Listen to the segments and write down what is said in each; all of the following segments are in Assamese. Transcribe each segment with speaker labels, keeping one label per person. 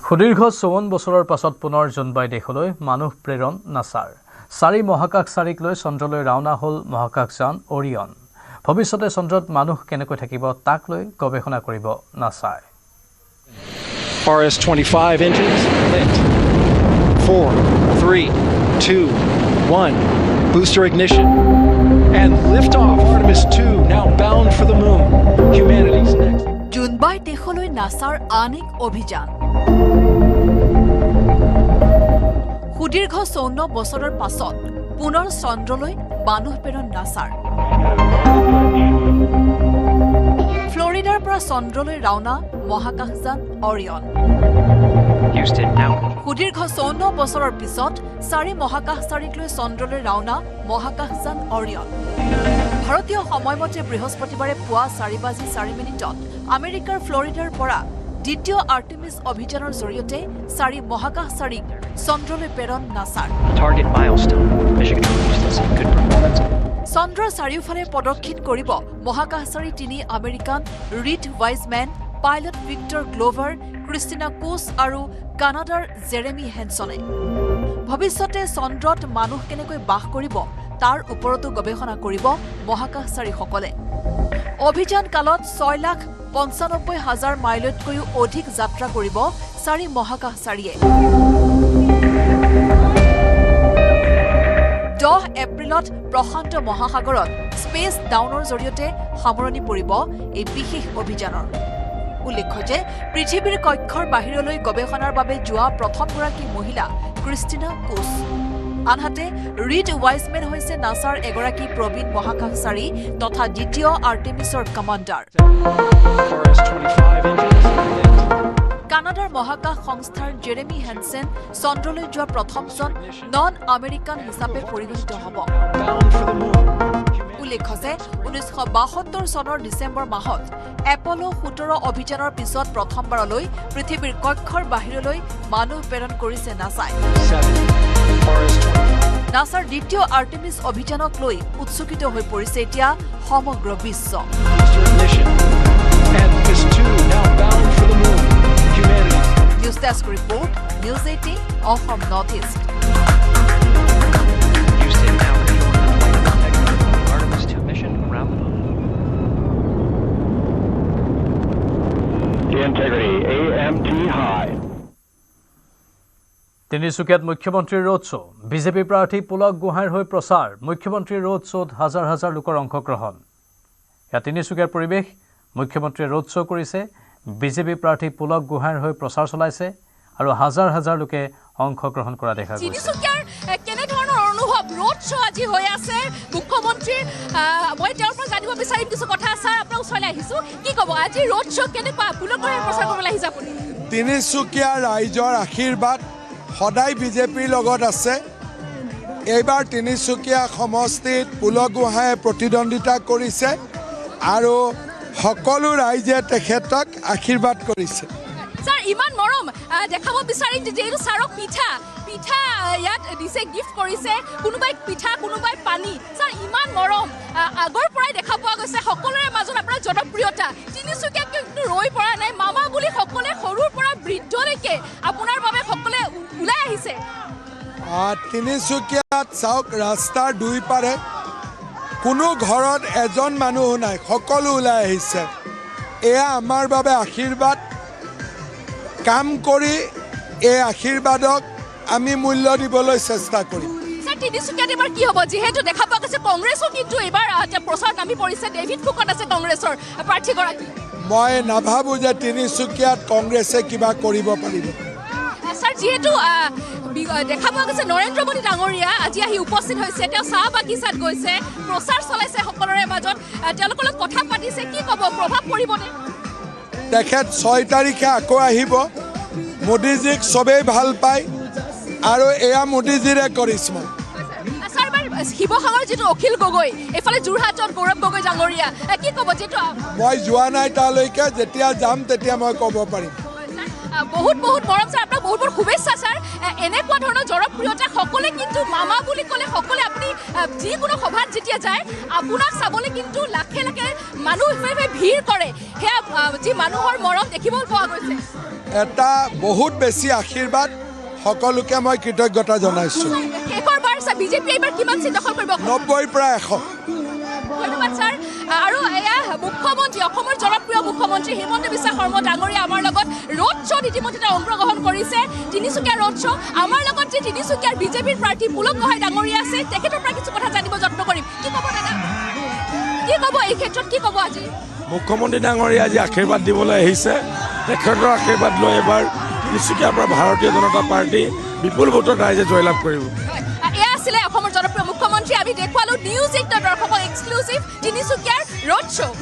Speaker 1: সুদীৰ্ঘ 54 বছৰৰ পাছত পুনৰ জোনবাই দেশলৈ মানুহ প্ৰেৰণ নাছাৰ 4 মহাকাশচাৰীক লৈ চন্দ্ৰলৈ ৰাওনা হ'ল মহাকাশযান অৰিয়ন ভৱিষ্যতে চন্দ্ৰত মানুহ কেনেকৈ থাকিব তাক লৈ গৱেষণা কৰিব নাছাই
Speaker 2: RS-25 engines lit 4 3 2 1 booster ignition and liftoff Artemis 2 now bound for the moon humanity's next
Speaker 3: জোনবাই দেশলৈ নাছাৰ আন এক অভিযান সুদীৰ্ঘ 54 বছৰৰ পাছত পুনৰ চন্দ্ৰলৈ মানুহ প্ৰেৰণ নাছাৰ ফ্লৰিডাৰ পৰা চন্দ্ৰলৈ ৰাওনা মহাকাশযান অৰিয়ন সুদীৰ্ঘ 54 বছৰৰ পিছত 4 মহাকাশচাৰীক লৈ চন্দ্ৰলৈ ৰাওনা মহাকাশযান অৰিয়ন ভাৰতীয় সময়মতে বৃহস্পতিবাৰে পুৱা 4:04 আমেৰিকাৰ ফ্লৰিডাৰ পৰা দ্বিতীয় আৰ্টেমিছ অভিযানৰ জৰিয়তে 4 মহাকাশচাৰীক চন্দ্ৰলৈ প্ৰেৰণ নাছাৰ চন্দ্ৰৰ চাৰিওফালে প্ৰদক্ষিণ কৰিব মহাকাশচাৰী 3 American Reid Wiseman pilot Victor Glover Christina Koch আৰু কানাডাৰ জেৰেমি হেনছনে ভৱিষ্যতে চন্দ্ৰত মানুহ কেনেকৈ বাস কৰিব তাৰ ওপৰতো গৱেষণা কৰিব মহাকাশচাৰীসকলে অভিযান কালত 6,95,000 মাইলতকৈও অধিক যাত্ৰা কৰিব 4 মহাকাশচাৰীয়ে 10 এপ্ৰিলত প্ৰশান্ত মহাসাগৰত স্পেচ ডাউনৰ জৰিয়তে সামৰণি পৰিব এই বিশেষ অভিযানৰ উল্লেখ্য যে পৃথিৱীৰ কক্ষৰ বাহিৰলৈ গৱেষণাৰ বাবে যোৱা প্ৰথমগৰাকী মহিলা ক্ৰিষ্টিনা কোচ আনহাতে ৰিড ৱাইজমেন হৈছে নাছাৰ এগৰাকী প্ৰবীণ মহাকাশচাৰী তথা দ্বিতীয় আৰ্টেমিছৰ কমাণ্ডাৰ কানাডাৰ মহাকাশ সংস্থাৰ জেৰেমি হেনছেন চন্দ্ৰলৈ যোৱা প্ৰথমজন নন আমেৰিকান হিচাপে পৰিগণিত হ'ব উল্লেখ্য যে 1972 চনৰ ডিচেম্বৰ মাহত এপলো 17 অভিযানৰ পিছত প্ৰথমবাৰলৈ পৃথিৱীৰ কক্ষৰ বাহিৰলৈ মানুহ প্ৰেৰণ কৰিছে নাছাই নাছাৰ দ্বিতীয় আৰ্টেমিছ অভিযানক লৈ উৎসুকিত হৈ পৰিছে এতিয়া সমগ্ৰ বিশ্ব news desk report news 18 Assam north east
Speaker 1: তিনিচুকীয়াত মুখ্যমন্ত্ৰীৰ ৰোড শ্ব' বিজেপি প্ৰাৰ্থী পুলক গোহাঁইৰ হৈ প্ৰচাৰ মুখ্যমন্ত্ৰীৰ ৰোড শ্ব'ত হাজাৰ হাজাৰ লোকৰ অংশগ্ৰহণ ইয়াত তিনিচুকীয়াৰ পৰিৱেশ মুখ্যমন্ত্ৰীয়ে ৰোড শ্ব' কৰিছে বিজেপি প্ৰাৰ্থী পুলক গোহাঁইৰ হৈ প্ৰচাৰ চলাইছে আৰু হাজাৰ হাজাৰ লোকে অংশগ্ৰহণ কৰা দেখা গৈছে
Speaker 4: তিনিচুকীয়াৰ কেনে ধৰণৰ অনুভৱ ৰোড শ্ব' আজি হৈ আছে মুখ্যমন্ত্ৰীৰ মই তেওঁৰ পৰা জানিব বিচাৰিম কিছু কথা ছাৰ আপোনাৰ ওচৰলৈ আহিছোঁ কি ক'ব আজি ৰোড শ্ব' কেনেকুৱা পুলক গোহাঁইৰ প্ৰচাৰ কৰিবলৈ আহিছে আপুনি
Speaker 5: তিনিচুকীয়া ৰাইজৰ আশীৰ্বাদ সদায় বিজেপিৰ লগত আছে এইবাৰ তিনিচুকীয়া সমষ্টিত পুলক গোহাঁইয়ে প্ৰতিদ্বন্দ্বিতা কৰিছে আৰু সকলো ৰাইজে তেখেতক আশীৰ্বাদ কৰিছে
Speaker 4: ছাৰ ইমান মৰম দেখাব বিচাৰিম যে এইটো ছাৰক পিঠা ইয়াত দিছে গিফ্ট কৰিছে কোনোবাই পিঠা কোনোবাই পানী ছাৰ ইমান মৰম আগৰ পৰাই দেখা পোৱা গৈছে সকলোৰে মাজত আপোনাৰ জনপ্ৰিয়তা তিনিচুকীয়াক কিন্তু ৰৈ পৰা নাই মামা বুলি সকলোৱে সৰুৰ পৰা বৃদ্ধলৈকে আপোনাৰ বাবে সকলোৱে ওলাই আহিছে
Speaker 5: তিনিচুকীয়াত চাওক ৰাস্তাৰ দুই পাৰে কোনো ঘৰত এজন মানুহ নাই সকলো ওলাই আহিছে এয়া আমাৰ বাবে আশীৰ্বাদ কাম কৰি এই আশীৰ্বাদক আমি মূল্য দিবলৈ চেষ্টা কৰিম
Speaker 4: তিনিচুকীয়াত এবাৰ কি হ'ব যিহেতু দেখা পোৱা গৈছে কংগ্ৰেছো কিন্তু এইবাৰ প্ৰচাৰ নামি পৰিছে ডেভিড ফুকন আছে কংগ্ৰেছৰ প্ৰাৰ্থীগৰাকী
Speaker 5: মই নাভাবোঁ যে তিনিচুকীয়াত কংগ্ৰেছে কিবা কৰিব পাৰিব
Speaker 4: ছাৰ যিহেতু দেখা পোৱা গৈছে নৰেন্দ্ৰ মোদী ডাঙৰীয়া আজি আহি উপস্থিত হৈছে তেওঁ চাহ বাগিচাত গৈছে প্ৰচাৰ চলাইছে সকলোৰে মাজত তেওঁলোকৰ লগত কথা পাতিছে কি ক'ব প্ৰভাৱ পৰিবনে
Speaker 5: তেখেত 6 তাৰিখে আকৌ আহিব মোদীজীক চবেই ভাল পায় আৰু এয়া মোদীজীৰে কৰিশ্মা
Speaker 4: শিৱসাগৰ যিটো অখিল গগৈ এইফালে যোৰহাটত গৌৰৱ গগৈ ডাঙৰীয়া কি ক'ব যিটো
Speaker 5: মই যোৱা নাই তালৈকে যেতিয়া যাম তেতিয়া মই ক'ব পাৰিম
Speaker 4: বহুত মৰম ছাৰ আপোনাক বহুত শুভেচ্ছা ছাৰ এনেকুৱা ধৰণৰ জনপ্ৰিয়তা সকলোৱে কিন্তু মামা বুলি ক'লে সকলোৱে আপুনি যিকোনো সভাত যেতিয়া যায় আপোনাক চাবলৈ কিন্তু লাখে লাখে মানুহ ভিৰ কৰে সেয়া যি মানুহৰ মৰম দেখিবলৈ পোৱা গৈছে
Speaker 5: এটা বহুত বেছি আশীৰ্বাদ সকলোকে মই কৃতজ্ঞতা জনাইছোঁ।
Speaker 4: শেষৰবাৰ বিজেপি এইবাৰ কিমান চিট দখল কৰিব?
Speaker 5: 90ৰ পৰা 100।
Speaker 4: ধন্যবাদ ছাৰ। আৰু এয়া মুখ্যমন্ত্ৰী, অসমৰ জনপ্ৰিয় মুখ্যমন্ত্ৰী হিমন্ত বিশ্ব শৰ্মা ডাঙৰীয়া আমাৰ লগত ৰোড শ্ব'ত ইতিমধ্যে অংশগ্ৰহণ কৰিছে। Tinsukia road show'. আমাৰ লগত যে তিনিচুকীয়াৰ বিজেপিৰ প্ৰাৰ্থী পুলক গোহাঁই ডাঙৰীয়া আছে, তেখেতৰ পৰা কিছু কথা জানিব যত্ন কৰিম। কি ক'ব দাদা? কি ক'ব এই ক্ষেত্ৰত, কি ক'ব আজি?
Speaker 6: মুখ্যমন্ত্ৰী ডাঙৰীয়া আজি আশীৰ্বাদ দিবলৈ আহিছে। তেখেতৰ আশীৰ্বাদ লৈ এবাৰ তিনিচুকীয়াৰ পৰা ভাৰতীয় জনতা পাৰ্টি বিপুল ভোটত ৰাইজে জয়লাভ কৰিব।
Speaker 4: এয়া আছিলে অসমৰ জনপ্ৰিয় মুখ্যমন্ত্ৰী। আমি দেখুৱালো নিউজ 8 দৰ্শকক এক্সক্লুচিভ তিনিচুকীয়াৰ ৰোড শ্ব'।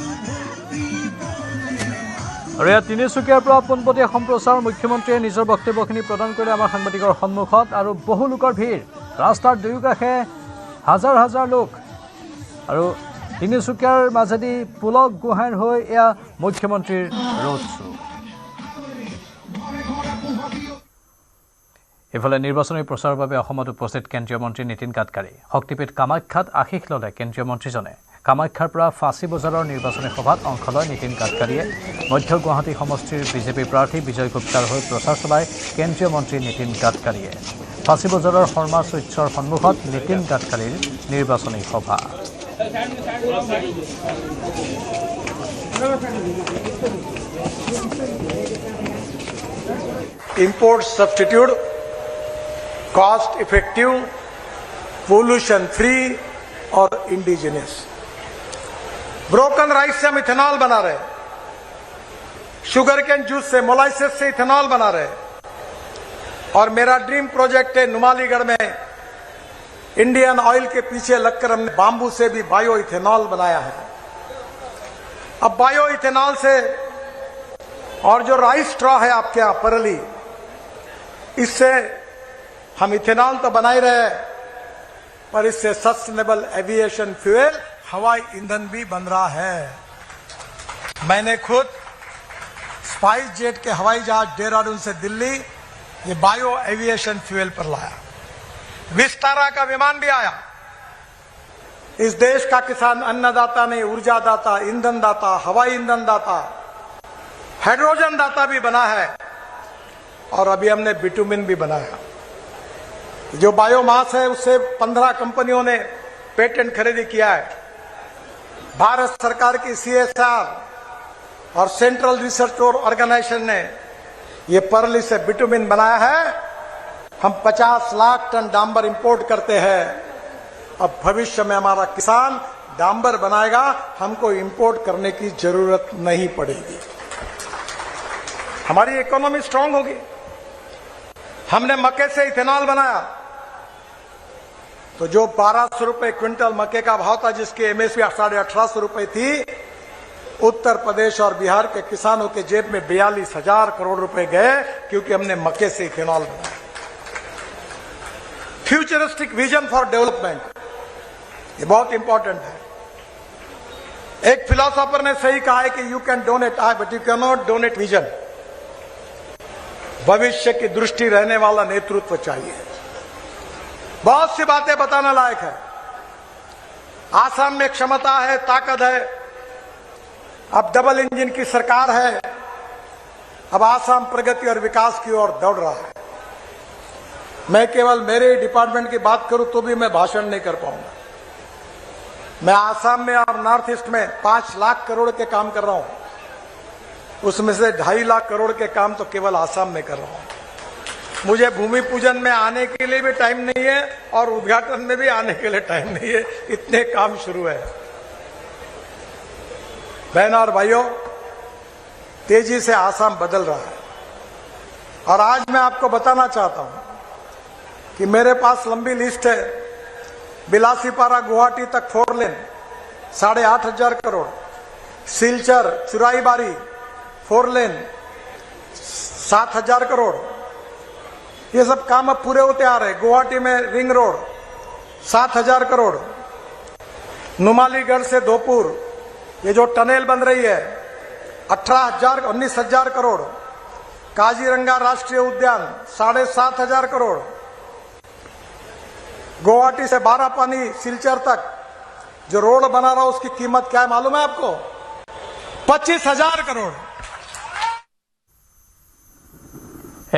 Speaker 1: আৰু ইয়াত তিনিচুকীয়াৰ পৰা পোনপটীয়া সম্প্ৰচাৰ মুখ্যমন্ত্ৰীয়ে নিজৰ বক্তব্যখিনি প্ৰদান কৰিলে আমাৰ সাংবাদিকৰ সন্মুখত। আৰু বহু লোকৰ ভিৰ, ৰাস্তাৰ দুয়োকাষে হাজাৰ হাজাৰ লোক। আৰু তিনিচুকীয়াৰ মাজেদি পুলক গোহাঁইৰ হৈ এয়া মুখ্যমন্ত্ৰীৰ ৰোড শ্ব'। ইফালে নিৰ্বাচনী প্ৰচাৰৰ বাবে অসমত উপস্থিত কেন্দ্ৰীয় মন্ত্ৰী নীতিন গাডকাৰী। শক্তিপীঠ কামাখ্যাত আশীষ ল'লে কেন্দ্ৰীয় মন্ত্ৰীজনে। কামাখ্যাৰ পৰা ফাঁচী বজাৰৰ নিৰ্বাচনী সভাত অংশ লয় নীতিন গাডকাৰীয়ে। মধ্য গুৱাহাটী সমষ্টিৰ বিজেপি প্ৰাৰ্থী বিজয় গুপ্তাৰ হৈ প্ৰচাৰ চলায় কেন্দ্ৰীয় মন্ত্ৰী নীতিন গাডকাৰীয়ে। ফাঁচী বজাৰৰ শৰ্মা চুইটছৰ সন্মুখত নীতিন গাডকাৰীৰ নিৰ্বাচনী সভা।
Speaker 7: import substitute, cost effective, pollution free और indigenous। ब्रोकन राइस से हम इथेनॉल बना रहे, शुगर कैन जूस से, मोलाइसिस से इथेनॉल बना रहे। और मेरा ड्रीम प्रोजेक्ट है नुमालीगढ़ में, इंडियन ऑयल के पीछे लगकर हमने बांबू से भी बायो इथेनॉल बनाया है। अब बायो इथेनॉल से और जो राइस स्ट्रॉ है आपके यहां परली, इससे हम इथेनॉल तो बना ही रहे, पर इससे सस्टेनेबल एविएशन फ्यूल, हवाई ईंधन भी बन रहा है। मैंने खुद स्पाइस जेट के हवाई जहाज देहरादून से दिल्ली ये बायो एविएशन फ्यूल पर लाया। विस्तारा का विमान भी आया। इस देश का किसान अन्नदाता नहीं, ऊर्जा दाता, ईंधन दाता, हवाई ईंधन दाता, हाइड्रोजन दाता भी बना है। और अभी हमने बिटुमिन भी बनाया। जो बायोमास है उससे 15 कंपनियों ने पेटेंट खरीदी किया है। भारत सरकार की CSR और सेंट्रल रिसर्च ऑर्गेनाइजेशन ने ये परली से बिटुमिन बनाया है। हम 50 लाख टन डांबर इंपोर्ट करते हैं। अब भविष्य में हमारा किसान डांबर बनाएगा, हमको इंपोर्ट करने की जरूरत नहीं पड़ेगी। हमारी इकोनॉमी स्ट्रांग होगी। हमने मक्के से इथेनॉल बनाया, तो जो 1200 रुपए क्विंटल मक्के का भाव था, जिसकी MSP 1850 रुपए थी, उत्तर प्रदेश और बिहार के किसानों के जेब में 42,000 करोड़ रुपए गए, क्योंकि हमने मक्के से इथेनॉल बनाया। फ्यूचरिस्टिक विजन फॉर डेवलपमेंट, ये बहुत इंपॉर्टेंट है। एक फिलोसोफर ने सही कहा है कि you can donate I but you can not donate vision. भविष्य की दृष्टि रहने वाला नेतृत्व चाहिए। बहुत सी बातें बताना लायक है। आसाम में क्षमता है, ताकत है। अब डबल इंजन की सरकार है। अब आसाम प्रगति और विकास की ओर दौड़ रहा है। मैं केवल मेरे डिपार्टमेंट की बात करूं तो भी मैं भाषण नहीं कर पाऊंगा। मैं आसाम में और नॉर्थ ईस्ट में 5 लाख करोड़ के काम कर रहा हूं। उसमें से 2.5 लाख करोड़ के काम तो केवल आसाम में कर रहा हूं। मुझे भूमि पूजन में आने के लिए भी टाइम नहीं है और उद्घाटन में भी आने के लिए टाइम नहीं है, इतने काम शुरू है। बहनों और भाइयों, तेजी से आसाम बदल रहा है। और आज मैं आपको बताना चाहता हूं कि मेरे पास लंबी लिस्ट है। बिलासीपारा गुवाहाटी तक 4 लेन 8,500 करोड़, सिलचर चुराईबारी 4 लेन 7,000 करोड़, ये सब काम अब पूरे होते आ रहे। गुवाहाटी में रिंग रोड 7,000 करोड़, नुमालीगढ़ से धोपुर ये जो टनल बन रही है 19,000 करोड़, काजीरंगा राष्ट्रीय उद्यान 7,500 करोड़, गुवाहाटी से बारापानी सिलचर तक जो रोड बना रहा उसकी कीमत क्या है मालूम है आपको? 25,000 करोड़।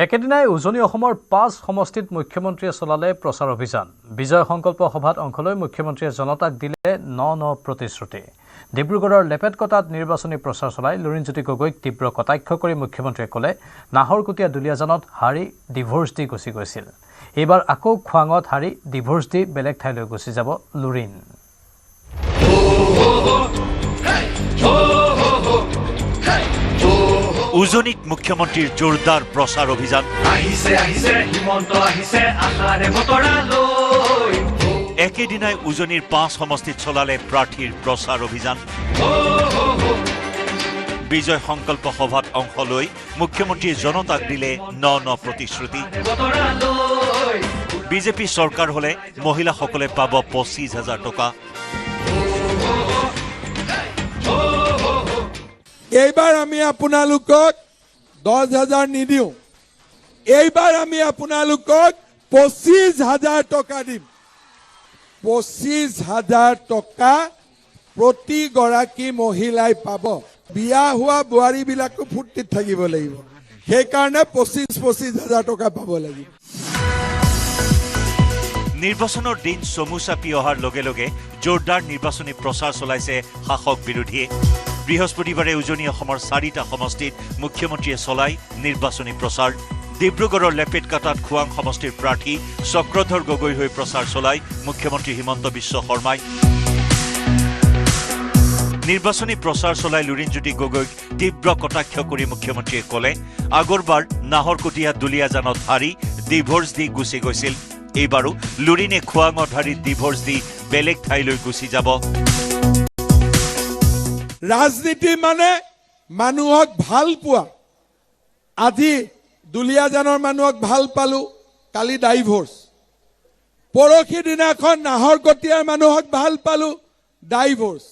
Speaker 1: একেদিনাই উজনি অসমৰ 5 সমষ্টিত মুখ্যমন্ত্ৰীয়ে চলালে প্ৰচাৰ অভিযান বিজয় সংকল্প সভাত অংশ লৈ মুখ্যমন্ত্ৰীয়ে জনতাক দিলে ন প্ৰতিশ্ৰুতি ডিব্ৰুগড়ৰ লেপেটকটাত নিৰ্বাচনী প্ৰচাৰ চলাই লুৰিণজ্যোতি গগৈক তীব্ৰ কটাক্ষ কৰি মুখ্যমন্ত্ৰীয়ে ক'লে নাহৰকটীয়া দুলীয়াজানত হাৰি ডিভোৰ্চ দি গুচি গৈছিল এইবাৰ আকৌ খোৱাঙত হাৰি ডিভোৰ্চ দি বেলেগ ঠাইলৈ গুচি যাব লুৰিণ
Speaker 8: উজনিত মুখ্যমন্ত্ৰীৰ জোৰদাৰ প্ৰচাৰ অভিযান একেদিনাই উজনিৰ 5 সমষ্টিত চলালে প্ৰাৰ্থীৰ প্ৰচাৰ অভিযান বিজয় সংকল্প সভাত অংশ লৈ মুখ্যমন্ত্ৰীয়ে জনতাক দিলে ন প্ৰতিশ্ৰুতি বিজেপি চৰকাৰ হলে মহিলাসকলে পাব 25,000 টকা
Speaker 5: এইবাৰ আমি আপোনালোকক 10,000 নিদিও এইবাৰ আমি আপোনালোকক 25,000 টকা দিম 25,000 টকা প্ৰতি গৰাকী মহিলাই পাব বিয়া হোৱা বোৱাৰী বিলাকো ফুৰ্তিত থাকিব লাগিব সেইকাৰণে 25,000 টকা পাব লাগিব
Speaker 8: নিৰ্বাচনৰ দিন চমু চাপি অহাৰ লগে লগে জোৰদাৰ নিৰ্বাচনী প্ৰচাৰ চলাইছে শাসক বিৰোধীয়ে বৃহস্পতিবাৰে উজনি অসমৰ 4টা সমষ্টিত মুখ্যমন্ত্ৰীয়ে চলাই নিৰ্বাচনী প্ৰচাৰ ডিব্ৰুগড়ৰ লেপেটকটাত খোৱাং সমষ্টিৰ প্ৰাৰ্থী চক্ৰধৰ গগৈৰ হৈ প্ৰচাৰ চলাই মুখ্যমন্ত্ৰী হিমন্ত বিশ্ব শৰ্মাই নিৰ্বাচনী প্ৰচাৰ চলাই লুৰিণজ্যোতি গগৈক তীব্ৰ কটাক্ষ কৰি মুখ্যমন্ত্ৰীয়ে ক'লে আগৰবাৰ নাহৰকটীয়া দুলীয়াজানত হাৰি ডিভোৰ্চ দি গুচি গৈছিল এইবাৰো লুৰিণে খোৱাঙত হাৰি ডিভোৰ্চ দি বেলেগ ঠাইলৈ গুচি যাব
Speaker 5: ৰাজনীতি মানে মানুহক ভাল পোৱা আজি দুলীয়াজানৰ মানুহক ভাল পালো কালি ডাইভোৰ্স পৰখি দিনাখন নাহৰকটীয়াৰ মানুহক ভাল পালো ডাইভোৰ্স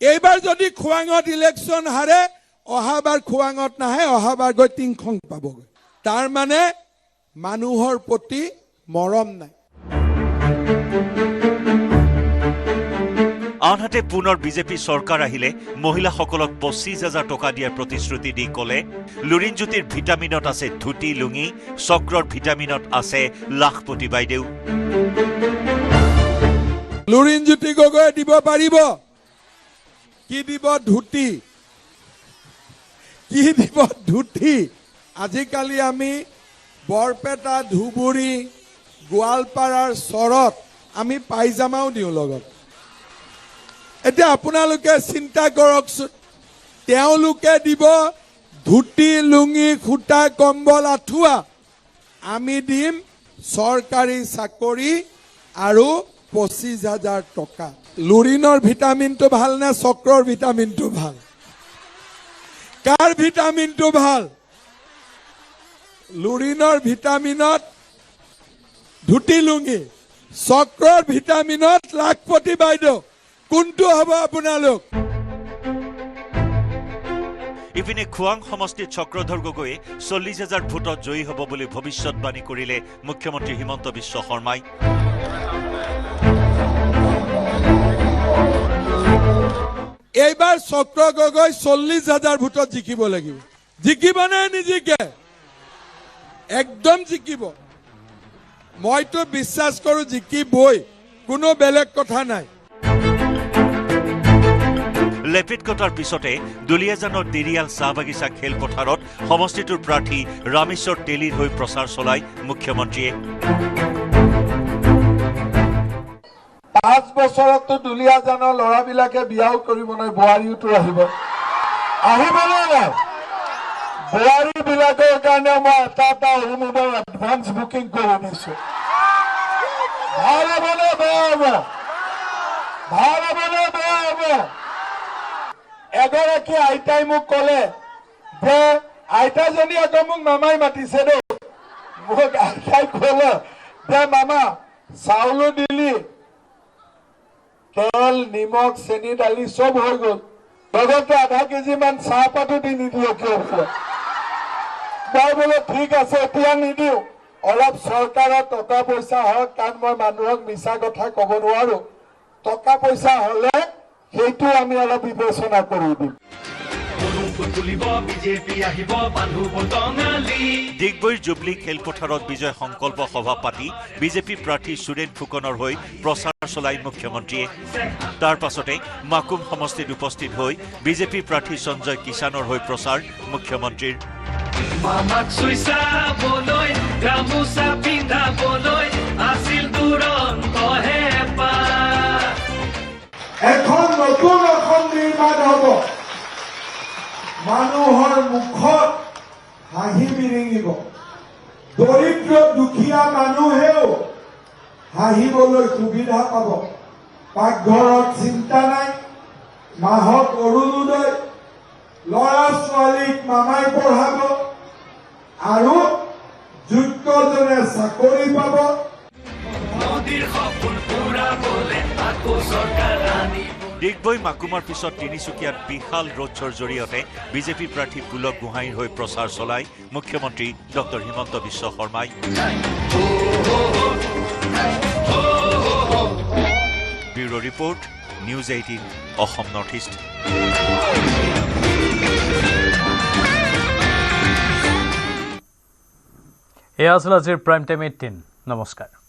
Speaker 5: এইবাৰ যদি খোৱাঙত ইলেকশ্যন হাৰে অহাবাৰ খোৱাঙত নাহে অহাবাৰ গৈ টিংখং পাবগৈ তাৰ মানে মানুহৰ প্ৰতি মৰম নাই
Speaker 8: আনহাতে পুনৰ বিজেপি চৰকাৰ আহিলে মহিলাসকলক 25,000 টকা দিয়াৰ প্ৰতিশ্ৰুতি দি ক'লে লুৰিণজ্যোতিৰ ভিটামিনত আছে ধুতি লুঙি চক্ৰৰ ভিটামিনত আছে লাখপতি বাইদেউ
Speaker 5: লুৰিণজ্যোতি গগৈয়ে দিব পাৰিব কি দিব ধুতি কি দিব ধুতি আজিকালি আমি বৰপেটা ধুবুৰী গোৱালপাৰাৰ চৰত আমি পাইজামাও দিওঁ লগত এতিয়া আপোনালোকে চিন্তা কৰকচোন তেওঁলোকে দিব ধুতি লুঙি খুটা কম্বল আঠুৱা আমি দিম চৰকাৰী চাকৰি আৰু 25,000 টকা লুৰিণৰ ভিটামিনটো ভাল নে চক্ৰৰ ভিটামিনটো ভাল কাৰ ভিটামিনটো ভাল লুৰিণৰ ভিটামিনত ধুতি লুঙি চক্ৰৰ ভিটামিনত লাখপতি বাইদেউ কোনটো হ'ব আপোনালোক
Speaker 8: ইপিনে খোৱাং সমষ্টিত চক্ৰধৰ গগৈয়ে 40,000 ভোটত জয়ী হ'ব বুলি ভৱিষ্যৎবাণী কৰিলে মুখ্যমন্ত্ৰী হিমন্ত বিশ্ব শৰ্মাই
Speaker 5: এইবাৰ চক্ৰ গগৈ 40,000 ভোটত জিকিব লাগিব জিকিব নে নিজিকে একদম জিকিব মইতো বিশ্বাস কৰো জিকিবই কোনো বেলেগ কথা নাই
Speaker 8: লেপেটকটাৰ পিছতে দুলীয়াজানৰ দিৰিয়াল চাহ বাগিচা খেলপথাৰত সমষ্টিটোৰ প্ৰাৰ্থী ৰামেশ্বৰ তেলীৰ হৈ প্ৰচাৰ চলাই মুখ্যমন্ত্ৰীয়ে
Speaker 7: 5 বছৰতো দুলীয়াজানৰ ল'ৰাবিলাকে বিয়াও কৰিব নাই বোৱাৰীওতো আহিবনে নাই বোৱাৰীবিলাকৰ কাৰণে মই এটা ৰুমৰ এডভান্স বুকিং কৰি দিছো ভাল হ'বনে বেয়া হ'ব ভাল হ'বনে বেয়া হ'ব এগৰাকী আইতাই মোক ক'লে যে আইতাজনী আকৌ মোক মামাই মাতিছে দেই মোক আইতাই ক'লে যে মামা চাউলো দিলি তেল নিমখ চেনি দালি চব হৈ গ'ল লগতে আধা কেজি মান চাহপাতো দি নিদিও কিয় মই বোলে ঠিক আছে এতিয়া নিদিও অলপ চৰকাৰৰ টকা পইচা হওক কাৰণ মই মানুহক মিছা কথা ক'ব নোৱাৰো টকা পইচা হ'লে সেইটো আমি অলপ বিবেচনা কৰি দিম
Speaker 8: ডিগবৈৰ জুবলি খেলপথাৰত বিজয় সংকল্প সভা পাতি বিজেপি প্ৰাৰ্থী সুৰেন ফুকনৰ হৈ প্ৰচাৰ চলাই মুখ্যমন্ত্ৰীয়ে তাৰ পাছতে মাকুম সমষ্টিত উপস্থিত হৈ বিজেপি প্ৰাৰ্থী সঞ্জয় কিষাণৰ হৈ প্ৰচাৰ মুখ্যমন্ত্ৰীৰ
Speaker 5: এখন নতুন অসম নিৰ্মাণ হ'ব মানুহৰ মুখত হাঁহি বিৰিঙিব দৰিদ্ৰ দুখীয়া মানুহেও হাঁহিবলৈ সুবিধা পাব পাকঘৰত চিন্তা নাই মাহত অৰুণোদয় ল'ৰা ছোৱালীক মামাই পঢ়াব আৰু যোগ্যজনে চাকৰি পাব
Speaker 8: ডিগবৈ মাকুমৰ পিছত তিনিচুকীয়াত বিশাল ৰোড শ্ব'ৰ জৰিয়তে বিজেপি প্ৰাৰ্থী পুলক গোহাঁইৰ হৈ প্ৰচাৰ চলাই মুখ্যমন্ত্ৰী ডক্টৰ হিমন্ত বিশ্ব শৰ্মাই bureau report news 18 Assam north east
Speaker 1: এয়া আছিল আজিৰ প্ৰাইম টাইম 18 নমস্কাৰ